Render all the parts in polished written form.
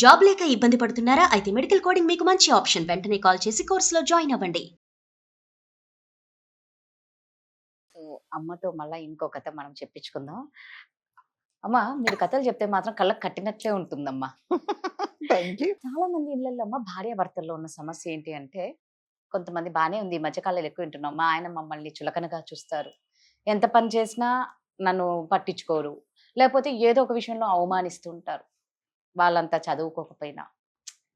Job లేక ఇబ్బంది పడుతున్నారా? అయితే మెడికల్ కోడింగ్ మీకు మంచి ఆప్షన్. వెంటనే కాల్ చేసి కోర్సులో జాయిన్ అవ్వండి. సో, అమ్మతో మళ్ళా ఇంకో కథ మనం చెప్పించుకుందాం. అమ్మ, మీరు కథలు చెప్తే మాత్రం కళ్ళకి కట్టినట్లే ఉంటుందమ్మా. Thank you. చాలా మంది ఇళ్లలో అమ్మ భార్యాభర్తల్లో ఉన్న సమస్య ఏంటి అంటే, కొంతమంది బానే ఉంది. ఈ మధ్య కాలంలో ఎక్కువ వింటున్నాం. మా ఆయన మమ్మల్ని చులకనగా చూస్తారు. ఎంత పని చేసినా నన్ను పట్టించుకోరు. లేకపోతే ఏదో ఒక విషయంలో అవమానిస్తూ ఉంటారు. వాళ్ళంతా చదువుకోకపోయినా.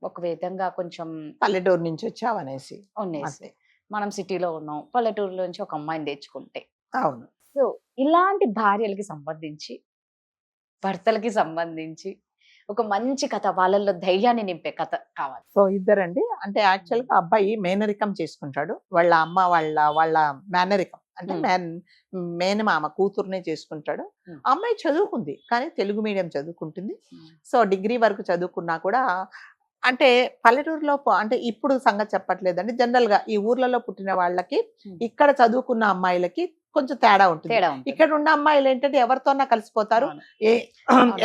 ఒక విధంగా కొంచెం పల్లెటూరు నుంచి వచ్చావనేసి. ఉన్నేసి. అంతే. మనం సిటీలో ఉన్నాం. పల్లెటూరులో నుంచి ఒక అమ్మాయిని తెచ్చుకుంటే. అవును. సో, ఇలాంటి భార్యలకి సంబంధించి, భర్తలకి సంబంధించి ఒక మంచి కథ, వాళ్ళల్లో ధైర్యాన్ని నింపే కథ కావాలి. సో ఇద్దరండి, అంటే యాక్చువల్ గా అబ్బాయి మేనరికం చేసుకుంటాడు. వాళ్ళ అమ్మ వాళ్ళ మేనరికం అంటే మేనమామ కూతుర్నే చేసుకుంటాడు. అమ్మాయి చదువుకుంది, కానీ తెలుగు మీడియం చదువుకుంటుంది. సో డిగ్రీ వరకు చదువుకున్నా కూడా అంటే పల్లెటూరులో అంటే ఇప్పుడు సంగతి చెప్పట్లేదండి, జనరల్ గా ఈ ఊర్లలో పుట్టిన వాళ్ళకి ఇక్కడ చదువుకున్న అమ్మాయిలకి కొంచెం తేడా ఉంటుంది. ఇక్కడ ఉన్న అమ్మాయిలు ఏంటంటే ఎవరితోన్నా కలిసిపోతారు,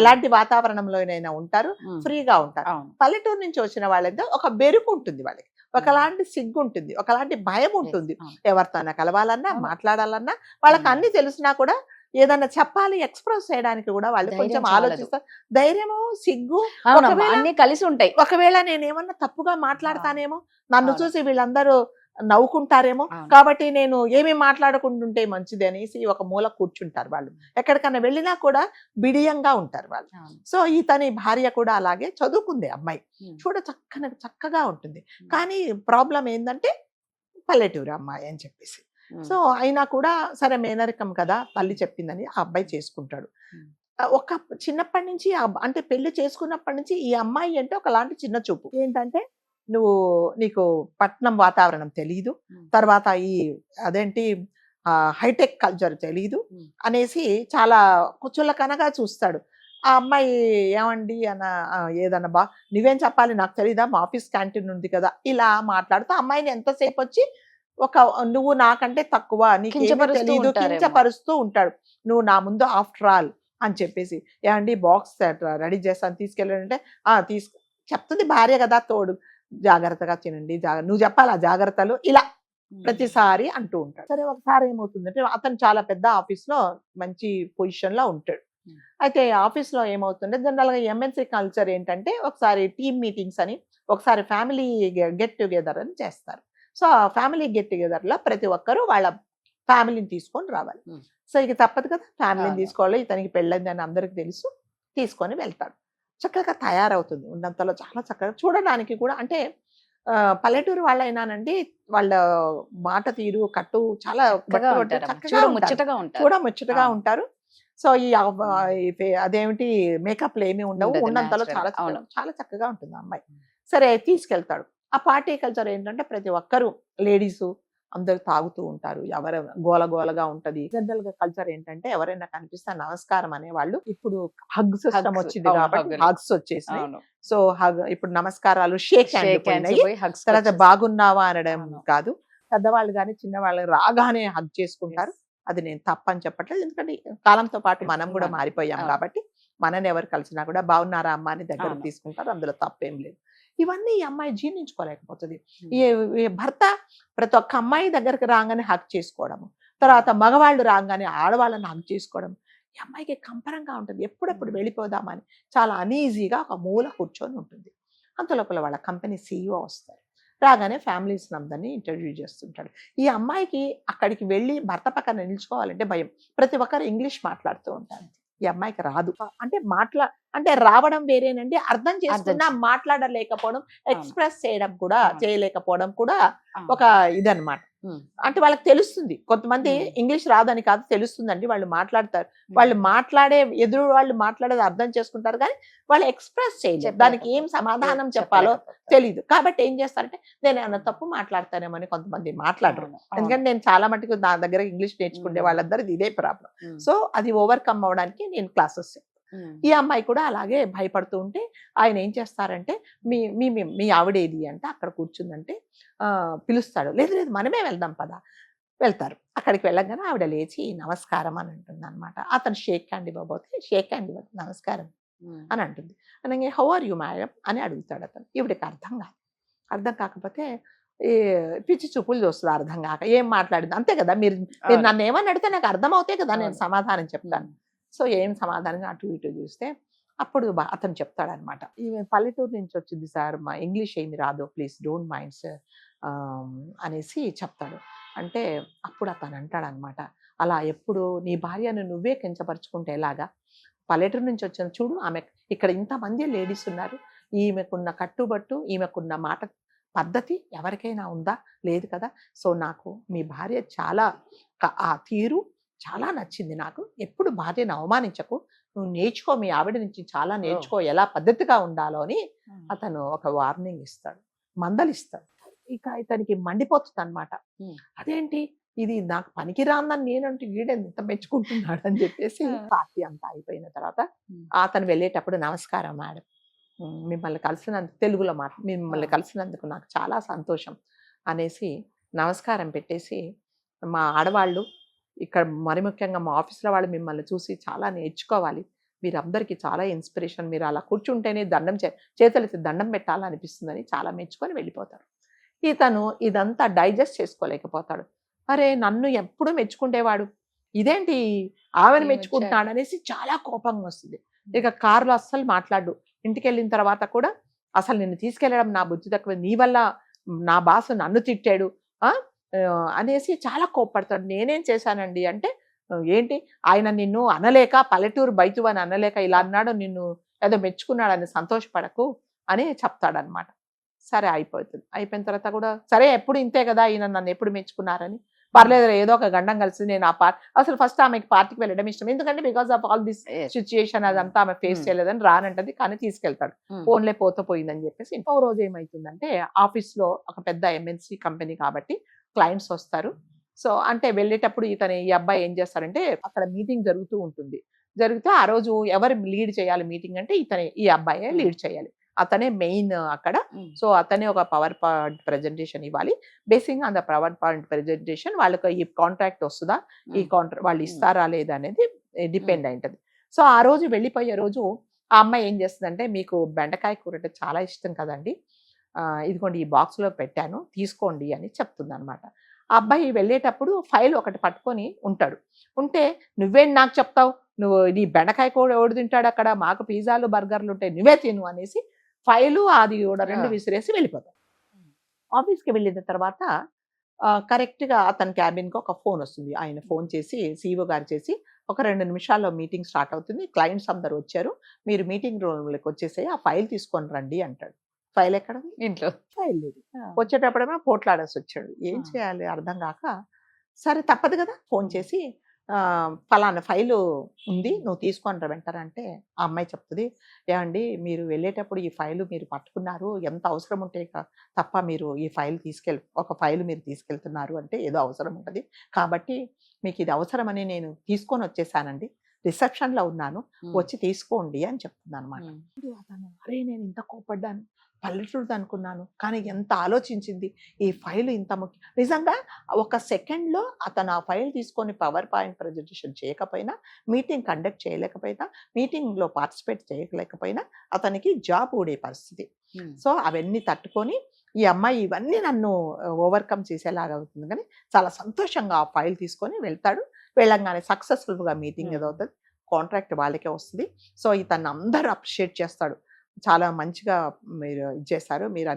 ఎలాంటి వాతావరణంలోనైనా ఉంటారు, ఫ్రీగా ఉంటారు. పల్లెటూరు నుంచి వచ్చిన వాళ్ళైతే ఒక బెరుకు ఉంటుంది, వాళ్ళకి ఒకలాంటి సిగ్గు ఉంటుంది, ఒకలాంటి భయం ఉంటుంది. ఎవరితోనా కలవాలన్నా మాట్లాడాలన్నా వాళ్ళకి అన్ని తెలిసినా కూడా ఏదన్నా చెప్పాలి ఎక్స్ప్రెస్ చేయడానికి కూడా వాళ్ళు కొంచెం ఆలోచిస్తారు. ధైర్యము, సిగ్గు అన్ని కలిసి ఉంటాయి. ఒకవేళ నేనేమన్నా తప్పుగా మాట్లాడతానేమో, నన్ను చూసి వీళ్ళందరూ నవ్వుకుంటారేమో, కాబట్టి నేను ఏమి మాట్లాడకుంటుంటే మంచిది అనేసి ఒక మూల కూర్చుంటారు వాళ్ళు. ఎక్కడికన్నా వెళ్ళినా కూడా బిడియంగా ఉంటారు వాళ్ళు. సో ఇతని భార్య కూడా అలాగే చదువుకుంది అమ్మాయి, చక్కగా ఉంటుంది. కానీ ప్రాబ్లం ఏంటంటే పల్లెటూరు అమ్మాయి అని చెప్పేసి. సో అయినా కూడా సరే మేనరికం కదా, తల్లి చెప్పిందని ఆ అబ్బాయి చేసుకుంటాడు. ఒక చిన్నప్పటి నుంచి అంటే పెళ్లి చేసుకున్నప్పటి నుంచి ఈ అమ్మాయి అంటే ఒకలాంటి చిన్న చూపు. ఏంటంటే నీకు పట్నం వాతావరణం తెలీదు, తర్వాత ఈ అదేంటి హైటెక్ కల్చర్ తెలీదు అనేసి చాలా చులకనగా చూస్తాడు. ఆ అమ్మాయి ఏమండి ఏదన్నా నువ్వేం చెప్పాలి నాకు తెలీదా, మా ఆఫీస్ క్యాంటీన్ ఉంది కదా, ఇలా మాట్లాడుతూ అమ్మాయిని ఎంతసేపు వచ్చి నువ్వు నాకంటే తక్కువ, నీకేమీ తెలీదు, కించపరుస్తూ ఉంటాడు. నువ్వు నా ముందు ఆఫ్టర్ ఆల్ అని చెప్పేసి, ఏమండి బాక్స్ రెడీ చేస్తాను తీసుకెళ్ళాడంటే చెప్తుంది భార్య కదా, తోడు జాగ్రత్తగా తినండి, నువ్వు చెప్పాలి ఆ జాగ్రత్తలు, ఇలా ప్రతిసారి అంటూ ఉంటాడు. సరే ఒకసారి ఏమవుతుందంటే అతను చాలా పెద్ద ఆఫీస్ లో మంచి పొజిషన్ లో ఉంటాడు. అయితే ఆఫీస్ లో ఏమవుతుందంటే జనరల్ గా ఎంఎన్సీ కల్చర్ ఏంటంటే ఒకసారి టీమ్ మీటింగ్స్ అని, ఒకసారి ఫ్యామిలీ గెట్ టుగెదర్ అని చేస్తారు. సో ఆ ఫ్యామిలీ గెట్ టుగెదర్ లో ప్రతి ఒక్కరూ వాళ్ళ ఫ్యామిలీని తీసుకొని రావాలి. సో ఇక తప్పదు కదా, ఫ్యామిలీని తీసుకోవాలి, ఇతనికి పెళ్ళైందని అందరికి తెలుసు, తీసుకొని వెళ్తాడు. చక్కగా తయారవుతుంది, ఉన్నంతలో చాలా చక్కగా చూడడానికి కూడా. అంటే పల్లెటూరు వాళ్ళైనానండి, వాళ్ళ మాట తీరు కట్టు చాలా ముచ్చటగా ఉంటారు. సో ఈ అదేమిటి మేకప్లు ఏమి ఉండవు, ఉన్నంతలో చాలా చాలా చక్కగా ఉంటుంది అమ్మాయి. సరే తీసుకెళ్తాడు. ఆ పార్టీ కల్చర్ ఏంటంటే ప్రతి ఒక్కరు లేడీస్ అందరు తాగుతూ ఉంటారు, ఎవరు గోలగోలగా ఉంటది. జనరల్ గా కల్చర్ ఏంటంటే ఎవరైనా కనిపిస్తే నమస్కారం అనేవాళ్ళు. ఇప్పుడు హగ్ సిస్టమ్ వచ్చింది కాబట్టి హగ్స్ వచ్చేసి, సో హగ్ ఇప్పుడు నమస్కారాలు షేక్ హ్యాండ్, తర్వాత బాగున్నావా అనడం కాదు. పెద్దవాళ్ళు కానీ చిన్నవాళ్ళు రాగానే హగ్ చేసుకుంటారు. అది నేను తప్పని చెప్పట్లేదు, ఎందుకంటే కాలంతో పాటు మనం కూడా మారిపోయాం కాబట్టి మనని ఎవరు కలిసినా కూడా బాగున్నారా అమ్మ అని దగ్గర తీసుకుంటారు, అందులో తప్పేం లేదు. ఇవన్నీ ఈ అమ్మాయి జీర్ణించుకోలేకపోతుంది. ఈ భర్త ప్రతి ఒక్క అమ్మాయి దగ్గరికి రాగానే హక్ చేసుకోవడము, తర్వాత మగవాళ్ళు రాగానే ఆడవాళ్ళని హక్ చేసుకోవడం, ఈ అమ్మాయికి కంపరంగా ఉంటుంది. ఎప్పుడెప్పుడు వెళ్ళిపోదామని చాలా అనీజీగా ఒక మూల కూర్చొని ఉంటుంది. అంతలోపల వాళ్ళ కంపెనీ CEO వస్తారు. రాగానే ఫ్యామిలీస్ అందరినీ ఇంటర్వ్యూ చేస్తుంటాడు. ఈ అమ్మాయికి అక్కడికి వెళ్ళి భర్త పక్కన నిల్చుకోవాలంటే భయం. ప్రతి ఒక్కరు ఇంగ్లీష్ మాట్లాడుతూ ఉంటారు, ఈ అమ్మాయికి రాదు. అంటే రావడం వేరేనండి, అర్థం చేసుకున్నా మాట్లాడలేకపోవడం, ఎక్స్ప్రెస్ చేయలేకపోవడం కూడా ఒక ఇదన్నమాట. అంటే వాళ్ళకి తెలుస్తుంది, కొంతమంది ఇంగ్లీష్ రాదని కాదు తెలుస్తుందండి, వాళ్ళు మాట్లాడతారు, వాళ్ళు ఎదురు వాళ్ళు మాట్లాడేది అర్థం చేసుకుంటారు, కానీ వాళ్ళు ఎక్స్ప్రెస్ చేయలేరు, దానికి ఏం సమాధానం చెప్పాలో తెలీదు. కాబట్టి ఏం చేస్తారంటే నేను ఏమన్నా తప్పు మాట్లాడతానేమని కొంతమంది మాట్లాడరు. ఎందుకంటే నేను చాలా మటుకు నా దగ్గర ఇంగ్లీష్ నేర్చుకునే వాళ్ళందరూ ఇదే ప్రాబ్లం. సో అది ఓవర్కమ్ అవడానికి నేను క్లాసెస్. ఈ అమ్మాయి కూడా అలాగే భయపడుతూ ఉంటే ఆయన ఏం చేస్తారంటే మీ ఆవిడేది అంటే అక్కడ కూర్చుందంటే పిలుస్తాడు. లేదు మనమే వెళ్దాం పదా, వెళ్తారు. అక్కడికి వెళ్ళగానే ఆవిడ లేచి నమస్కారం అని అంటుంది అనమాట. అతను షేక్ హ్యాండ్ ఇవ్వబోతే షేక్ హ్యాండ్ ఇవ్వదు, నమస్కారం అని అంటుంది. అనగా హౌ ఆర్ యూ మేడం అని అడుగుతాడు అతను. ఈవిడికి అర్థం కాదు. అర్థం కాకపోతే ఈ పిచ్చి చూపులు చూస్తుంది అర్థం కాక. ఏం మాట్లాడింది అంతే కదా, మీరు మీరు నన్ను ఏమని అడిగితే నాకు అర్థం అవుతాయి కదా, నేను సమాధానం చెప్తాను. సో ఏం సమాధానం అటు ఇటు చూస్తే అప్పుడు అతను చెప్తాడనమాట, ఈమె పల్లెటూరు నుంచి వచ్చింది సార్, మా ఇంగ్లీష్ ఏమి రాదు, ప్లీజ్ డోంట్ మైండ్ సార్ అనేసి చెప్తాడు. అంటే అప్పుడు అతను అంటాడనమాట, అలా ఎప్పుడు నీ భార్యను నువ్వే కించపరుచుకుంటే ఎలాగా, పల్లెటూరు నుంచి వచ్చిన చూడు, ఆమె ఇక్కడ ఇంతమంది లేడీస్ ఉన్నారు, ఈమెకున్న కట్టుబట్టు, ఈమెకున్న మాట పద్ధతి ఎవరికైనా ఉందా, లేదు కదా. సో నాకు మీ భార్య చాలా ఆ తీరు చాలా నచ్చింది నాకు, ఎప్పుడు భార్యను అవమానించకు, నువ్వు నేర్చుకో, మీ ఆవిడ నుంచి చాలా నేర్చుకో, ఎలా పద్ధతిగా ఉండాలో అని అతను ఒక వార్నింగ్ ఇస్తాడు, మందలిస్తాడు. ఇక ఇతనికి మండిపోతుంది అనమాట, అదేంటి ఇది నాకు పనికిరాందని నేనంటే వీడెంత మెచ్చుకుంటున్నాడు అని చెప్పేసి. పార్టీ అంతా అయిపోయిన తర్వాత అతను వెళ్ళేటప్పుడు, నమస్కారం మేడం, మిమ్మల్ని కలిసినందుకు, తెలుగులో మిమ్మల్ని కలిసినందుకు నాకు చాలా సంతోషం అనేసి నమస్కారం పెట్టేసి, మా ఆడవాళ్ళు ఇక్కడ మరి ముఖ్యంగా మా ఆఫీస్లో వాళ్ళు మిమ్మల్ని చూసి చాలా నేర్చుకోవాలి, మీరందరికీ చాలా ఇన్స్పిరేషన్, మీరు అలా కూర్చుంటేనే చేతులెత్తి దండం పెట్టాలనిపిస్తుందని చాలా మెచ్చుకొని వెళ్ళిపోతాడు. ఇతను ఇదంతా డైజెస్ట్ చేసుకోలేకపోతాడు. అరే నన్ను ఎప్పుడు మెచ్చుకుంటేవాడు, ఇదేంటి ఆమెను మెచ్చుకుంటున్నాడు అనేసి చాలా కోపంగా వస్తుంది. ఇక కారులో అస్సలు మాట్లాడు, ఇంటికి వెళ్ళిన తర్వాత కూడా అసలు నిన్ను తీసుకెళ్ళడం నా బుద్ధి తక్కువ, నీ వల్ల నా బాస్ నన్ను తిట్టాడు అనేసి చాలా కోప్పడతాడు. నేనేం చేశానండి అంటే, ఏంటి ఆయన నిన్ను అనలేక, పల్లెటూరు బయట అని అనలేక ఇలా అన్నాడు, నిన్ను ఏదో మెచ్చుకున్నాడని సంతోషపడకు అని చెప్తాడనమాట. సరే అయిపోతుంది. అయిపోయిన తర్వాత కూడా సరే ఎప్పుడు ఇంతే కదా, ఈయన నన్ను ఎప్పుడు మెచ్చుకున్నారని, పర్లేదు ఏదో ఒక గండం కలిసి నేను అసలు ఫస్ట్ ఆమెకి పార్టీకి వెళ్ళడం ఇష్టం, ఎందుకంటే because of all this situation అదంతా ఆమె ఫేస్ చేయలేదని రానంటది, కానీ తీసుకెళ్తాడు. ఫోన్లే పోయిందని చెప్పేసి. ఇంకో రోజు ఏమైతుందంటే, ఆఫీస్ లో ఒక పెద్ద ఎంఎన్సీ కంపెనీ కాబట్టి క్లయింట్స్ వస్తారు. సో అంటే వెళ్ళేటప్పుడు ఈ అబ్బాయి ఏం చేస్తారంటే, అక్కడ మీటింగ్ జరుగుతూ ఉంటుంది. జరిగితే ఆ రోజు ఎవరు లీడ్ చేయాలి మీటింగ్ అంటే, ఈ అబ్బాయే లీడ్ చేయాలి, అతనే మెయిన్ అక్కడ. సో అతనే ఒక పవర్ పాయింట్ ప్రెజెంటేషన్ ఇవ్వాలి. Basing on the power point presentation వాళ్ళకి ఈ కాంట్రాక్ట్ వస్తుందా, ఈ కాంట్రాక్ట్ వాళ్ళు ఇస్తారా లేదా అనేది డిపెండ్ అయింటది. సో ఆ రోజు వెళ్ళిపోయే రోజు ఆ అమ్మాయి ఏం చేస్తుందంటే, మీకు బెండకాయ కూర అంటే చాలా ఇష్టం కదండి, ఇదిగోండి ఈ బాక్స్లో పెట్టాను తీసుకోండి అని చెప్తుంది అనమాట. ఆ అబ్బాయి వెళ్ళేటప్పుడు ఫైల్ ఒకటి పట్టుకొని ఉంటాడు. ఉంటే నువ్వేం నాకు చెప్తావు, నువ్వు నీ బెండకాయ కూడా ఎవడు తింటాడు అక్కడ, మాకు పిజ్జాలు బర్గర్లు ఉంటాయి, నువ్వే తిను అనేసి ఫైలు అది కూడా రెండు విసిరేసి వెళ్ళిపోతాడు. ఆఫీస్కి వెళ్ళిన తర్వాత కరెక్ట్గా అతని క్యాబిన్కి ఒక ఫోన్ వస్తుంది. ఆయన ఫోన్ చేసి CEO గారు చేసి, ఒక 2 నిమిషాల్లో మీటింగ్ స్టార్ట్ అవుతుంది, క్లయింట్స్ అందరు వచ్చారు, మీరు మీటింగ్ రూమ్లోకి వచ్చేసి ఆ ఫైల్ తీసుకొని రండి అంటాడు. ఫైల్ ఎక్కడ, ఇంట్లో ఫైల్ లేదు. వచ్చేటప్పుడేమో పోట్లాడేసి వచ్చాడు. ఏం చేయాలి అర్థం కాక, సరే తప్పదు కదా, ఫోన్ చేసి ఫలానా ఫైలు ఉంది నువ్వు తీసుకొని వెంటారంటే, ఆ అమ్మాయి చెప్తుంది, ఏమండి మీరు వెళ్ళేటప్పుడు ఈ ఫైలు మీరు పట్టుకున్నారు, ఎంత అవసరం ఉంటే తప్ప మీరు ఈ ఫైల్ ఒక ఫైలు మీరు తీసుకెళ్తున్నారు అంటే ఏదో అవసరం ఉంటుంది, కాబట్టి మీకు ఇది అవసరమని నేను తీసుకొని వచ్చేసానండి, రిసెప్షన్లో ఉన్నాను, వచ్చి తీసుకోండి అని చెప్తుంది అనమాట. అతను అరే నేను ఇంత కోపడ్డాను, పల్లెటూరు అనుకున్నాను, కానీ ఎంత ఆలోచించింది, ఈ ఫైల్ ఇంత ముఖ్యం. నిజంగా ఒక సెకండ్లో అతను ఆ ఫైల్ తీసుకొని పవర్ పాయింట్ ప్రజెంటేషన్ చేయకపోయినా, మీటింగ్ కండక్ట్ చేయలేకపోయినా, మీటింగ్లో పార్టిసిపేట్ చేయలేకపోయినా అతనికి జాబ్ ఊడే పరిస్థితి. సో అవన్నీ తట్టుకొని ఈ అమ్మాయి ఇవన్నీ నన్ను ఓవర్కమ్ చేసేలాగా అవుతుంది, కానీ చాలా సంతోషంగా ఆ ఫైల్ తీసుకొని వెళ్తాడు. వెళ్ళంగానే సక్సెస్ఫుల్గా మీటింగ్ ఏదవుతుంది, కాంట్రాక్ట్ వాళ్ళకే వస్తుంది. సో ఇతన్ని అందరూ అప్రిషియేట్ చేస్తాడు, చాలా మంచిగా మీరు ఇచ్చేసారు, మీరు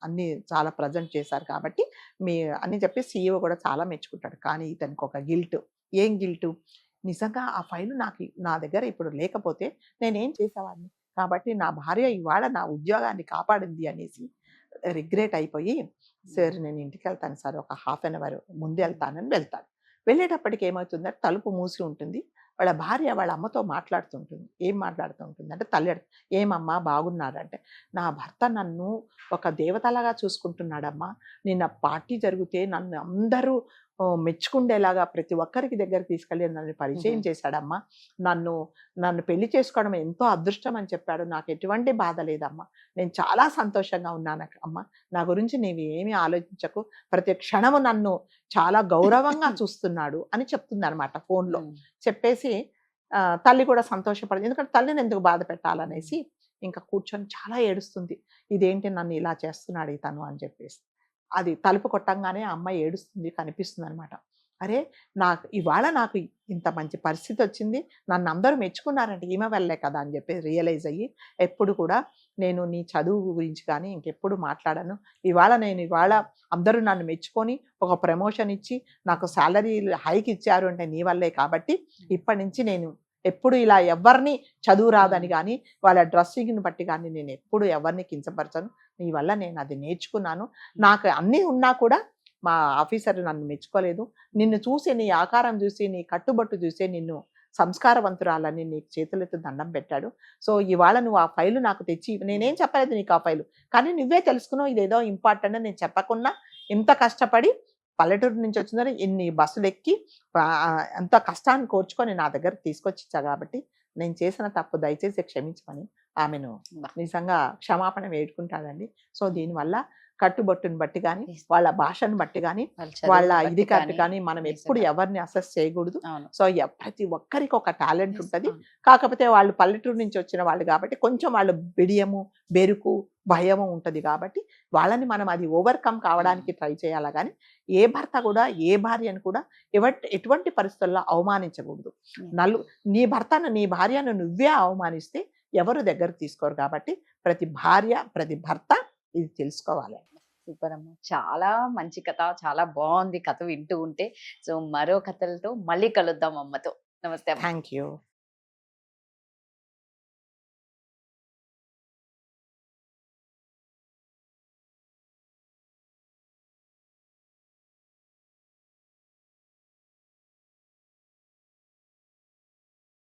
అన్ని చాలా ప్రజెంట్ చేశారు కాబట్టి మీ అని చెప్పి CEO కూడా చాలా మెచ్చుకుంటాడు. కానీ ఇతనికి ఒక గిల్ట్. ఏం గిల్టు, నిజంగా ఆ ఫైల్ నా దగ్గర ఇప్పుడు లేకపోతే నేనేం చేసేవాడిని, కాబట్టి నా భార్య ఇవాళ నా ఉద్యోగాన్ని కాపాడింది అనేసి రిగ్రెట్ అయిపోయి, సార్ నేను ఇంటికి వెళ్తాను సార్, ఒక హాఫ్ అన్ అవర్ ముందు వెళ్తానని వెళ్తాడు. వెళ్ళేటప్పటికి ఏమవుతుందంటే తలుపు మూసి ఉంటుంది. వాళ్ళ భార్య వాళ్ళ అమ్మతో మాట్లాడుతుంటుంది. ఏం మాట్లాడుతూ ఉంటుంది అంటే, తల్లి ఏమమ్మా బాగున్నారంటే, నా భర్త నన్ను ఒక దేవతలాగా చూసుకుంటున్నాడమ్మా, నిన్న పార్టీ జరిగితే నన్ను అందరూ మెచ్చుకుండేలాగా ప్రతి ఒక్కరికి దగ్గరికి తీసుకెళ్ళి నన్ను పరిచయం చేశాడమ్మా, నన్ను పెళ్లి చేసుకోవడం ఎంతో అదృష్టం అని చెప్పాడు, నాకు ఎటువంటి బాధ లేదమ్మా, నేను చాలా సంతోషంగా ఉన్నాను అమ్మ, నా గురించి నీవు ఏమీ ఆలోచించకు, ప్రతి క్షణము నన్ను చాలా గౌరవంగా చూస్తున్నాడు అని చెప్తుంది అనమాట ఫోన్లో. చెప్పేసి తల్లి కూడా సంతోషపడదు. ఎందుకంటే తల్లిని ఎందుకు బాధ పెట్టాలనేసి ఇంకా కూర్చొని చాలా ఏడుస్తుంది. ఇదేంటి నన్ను ఇలా చేస్తున్నాడు ఇతను అని చెప్పేసి. అది తలుపు కొట్టంగానే ఆ అమ్మాయి ఏడుస్తుంది కనిపిస్తుందనమాట. అరే! నాకు ఇంత మంచి పరిస్థితి వచ్చింది. నన్ను అందరూ మెచ్చుకున్నారంటే ఈమె వల్లే కదా అని చెప్పి రియలైజ్ అయ్యి, ఎప్పుడు కూడా నేను నీ చదువు గురించి కానీ ఇంకెప్పుడు మాట్లాడను. ఇవాళ అందరూ నన్ను మెచ్చుకొని ఒక ప్రమోషన్ ఇచ్చి నాకు సాలరీ హైక్ ఇచ్చారు అంటే నీ వల్లే కాబట్టి ఇప్పటి నుంచి నేను ఎప్పుడు ఇలా ఎవరిని చదువు రాదని కానీ వాళ్ళ డ్రెస్సింగ్ని బట్టి కానీ నేను ఎప్పుడు ఎవరిని కించపరచను. నీ వల్ల నేను అది నేర్చుకున్నాను. నాకు అన్నీ ఉన్నా కూడా మా ఆఫీసర్ నన్ను మెచ్చుకోలేదు. నిన్ను చూసి, నీ ఆకారం చూసి, నీ కట్టుబట్టు చూసి నిన్ను సంస్కారవంతురాలని నీకు చేతులెత్తి దండం పెట్టాడు. సో ఇవాళ నువ్వు ఆ ఫైలు నాకు తెచ్చి, నేనేం చెప్పలేదు నీకు ఆ ఫైలు, కానీ నువ్వే తెలుసుకున్నావు ఇదేదో ఇంపార్టెంట్ అని. నేను చెప్పకున్నా ఇంత కష్టపడి పల్లెటూరు నుంచి వచ్చిందని ఇన్ని బస్సులు ఎక్కి ఎంత కష్టాన్ని కోర్చుకొని నా దగ్గర తీసుకొచ్చిచ్చా కాబట్టి నేను చేసిన తప్పు దయచేసి క్షమించమని ఆమెను నిజంగా క్షమాపణ వేడుకుంటానండి. సో దీనివల్ల కట్టుబొట్టుని బట్టి కానీ, వాళ్ళ భాషను బట్టి కానీ, వాళ్ళ ఇది కట్టు కానీ మనం ఎప్పుడు ఎవరిని అసెస్ చేయకూడదు. సో ప్రతి ఒక్కరికి ఒక టాలెంట్ ఉంటుంది. కాకపోతే వాళ్ళు పల్లెటూరు నుంచి వచ్చిన వాళ్ళు కాబట్టి కొంచెం వాళ్ళు బిడియము, బెరుకు, భయము ఉంటుంది కాబట్టి వాళ్ళని మనం అది ఓవర్కమ్ కావడానికి ట్రై చేయాలి. కానీ ఏ భర్త కూడా ఏ భార్యను కూడా ఎటువంటి పరిస్థితుల్లో అవమానించకూడదు. నీ భర్తను, నీ భార్యను నువ్వే అవమానిస్తే ఎవరు దగ్గర తీసుకోరు. కాబట్టి ప్రతి భార్య, ప్రతి భర్త ఇది తెలుసుకోవాలి. సూపర్ అమ్మ, చాలా మంచి కథ, చాలా బాగుంది కథ వింటూ ఉంటే. సో మరో కథలతో మళ్ళీ కలుద్దాం అమ్మతో. నమస్తే. Thank you.